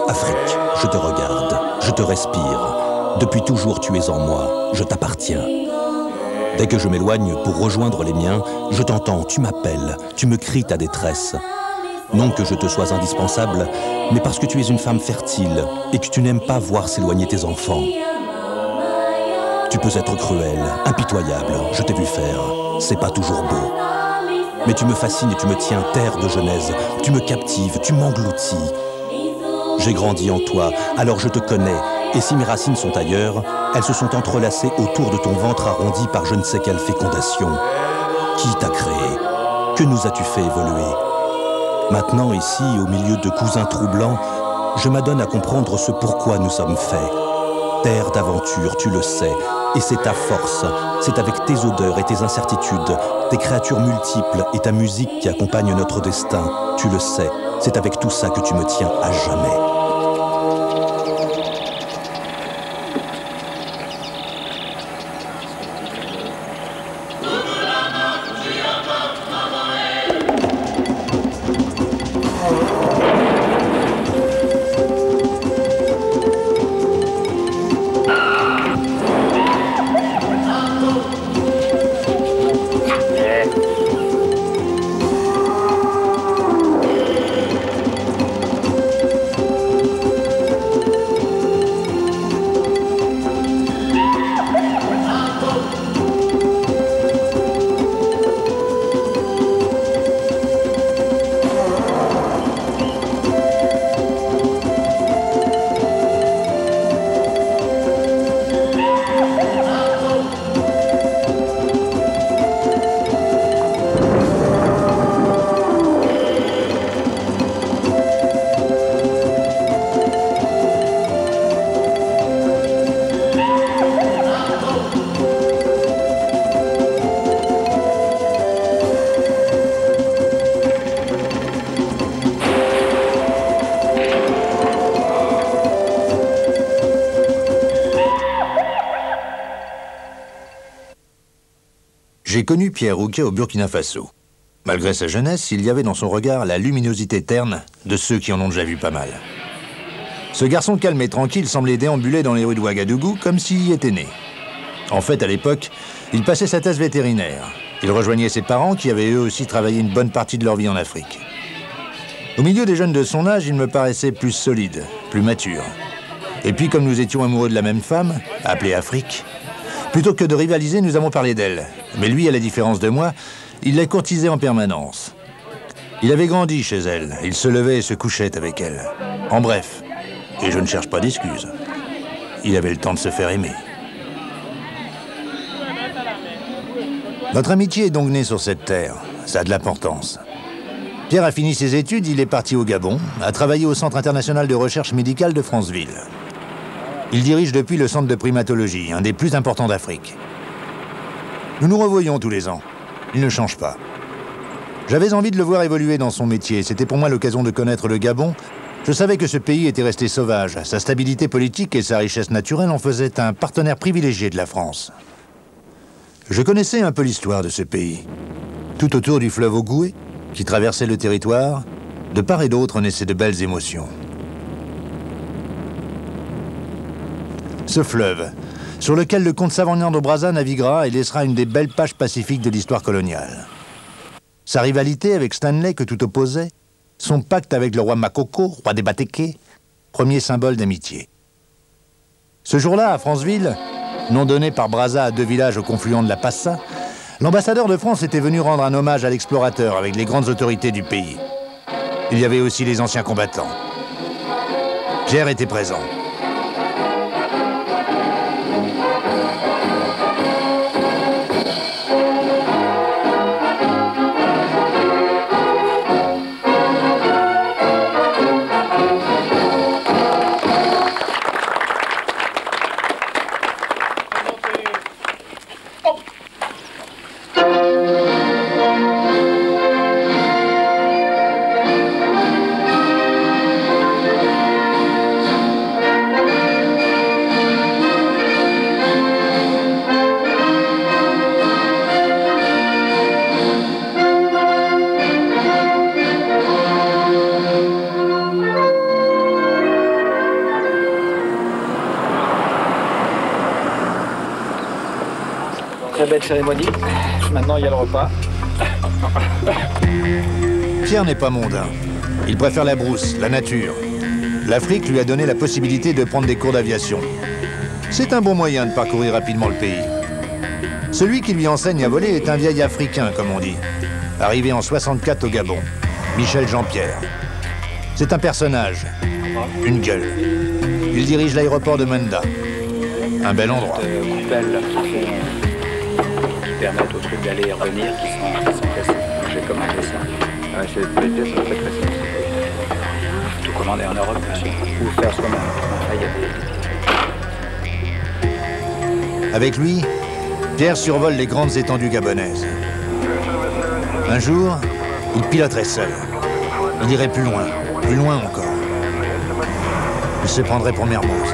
Afrique, je te regarde, je te respire. Depuis toujours, tu es en moi, je t'appartiens. Dès que je m'éloigne pour rejoindre les miens, je t'entends, tu m'appelles, tu me cries ta détresse. Non que je te sois indispensable, mais parce que tu es une femme fertile et que tu n'aimes pas voir s'éloigner tes enfants. Tu peux être cruelle, impitoyable, je t'ai vu faire, c'est pas toujours beau. Mais tu me fascines et tu me tiens terre de genèse, tu me captives, tu m'engloutis. J'ai grandi en toi, alors je te connais, et si mes racines sont ailleurs, elles se sont entrelacées autour de ton ventre arrondi par je ne sais quelle fécondation. Qui t'a créé? Que nous as-tu fait évoluer? Maintenant, ici, au milieu de cousins troublants, je m'adonne à comprendre ce pourquoi nous sommes faits. Terre d'aventure, tu le sais, et c'est ta force, c'est avec tes odeurs et tes incertitudes, tes créatures multiples et ta musique qui accompagne notre destin, tu le sais, c'est avec tout ça que tu me tiens à jamais. J'ai connu Pierre Rouquet au Burkina Faso. Malgré sa jeunesse, il y avait dans son regard la luminosité terne de ceux qui en ont déjà vu pas mal. Ce garçon calme et tranquille semblait déambuler dans les rues de Ouagadougou comme s'il y était né. En fait, à l'époque, il passait sa thèse vétérinaire. Il rejoignait ses parents qui avaient eux aussi travaillé une bonne partie de leur vie en Afrique. Au milieu des jeunes de son âge, il me paraissait plus solide, plus mature. Et puis, comme nous étions amoureux de la même femme, appelée Afrique, plutôt que de rivaliser, nous avons parlé d'elle. Mais lui, à la différence de moi, il la courtisait en permanence. Il avait grandi chez elle. Il se levait et se couchait avec elle. En bref, et je ne cherche pas d'excuses, il avait le temps de se faire aimer. Notre amitié est donc née sur cette terre. Ça a de l'importance. Pierre a fini ses études, il est parti au Gabon, a travaillé au Centre international de recherche médicale de Franceville. Il dirige depuis le centre de primatologie, un des plus importants d'Afrique. Nous nous revoyons tous les ans. Il ne change pas. J'avais envie de le voir évoluer dans son métier. C'était pour moi l'occasion de connaître le Gabon. Je savais que ce pays était resté sauvage. Sa stabilité politique et sa richesse naturelle en faisaient un partenaire privilégié de la France. Je connaissais un peu l'histoire de ce pays. Tout autour du fleuve Ogooué, qui traversait le territoire, de part et d'autre naissaient de belles émotions. Ce fleuve, sur lequel le comte Savorgnan de Brazza naviguera et laissera une des belles pages pacifiques de l'histoire coloniale. Sa rivalité avec Stanley que tout opposait, son pacte avec le roi Makoko, roi des Batéké, premier symbole d'amitié. Ce jour-là, à Franceville, nom donné par Brazza à deux villages au confluent de la Passa, l'ambassadeur de France était venu rendre un hommage à l'explorateur avec les grandes autorités du pays. Il y avait aussi les anciens combattants. Pierre était présent. Très belle cérémonie. Maintenant, il y a le repas. Pierre n'est pas mondain. Il préfère la brousse, la nature. L'Afrique lui a donné la possibilité de prendre des cours d'aviation. C'est un bon moyen de parcourir rapidement le pays. Celui qui lui enseigne à voler est un vieil Africain, comme on dit. Arrivé en 64 au Gabon, Michel Jean-Pierre. C'est un personnage, une gueule. Il dirige l'aéroport de Menda. Un bel endroit. Coupelles qui permettent aux trucs d'aller et revenir, qui sont cassés. J'ai commandé ça. C'est très facile. Tout commander en Europe, bien sûr. Ou faire soi-même. Là, il y a des... Avec lui, Pierre survole les grandes étendues gabonaises. Un jour, il piloterait seul. Il irait plus loin encore. Il se prendrait pour Mermoz.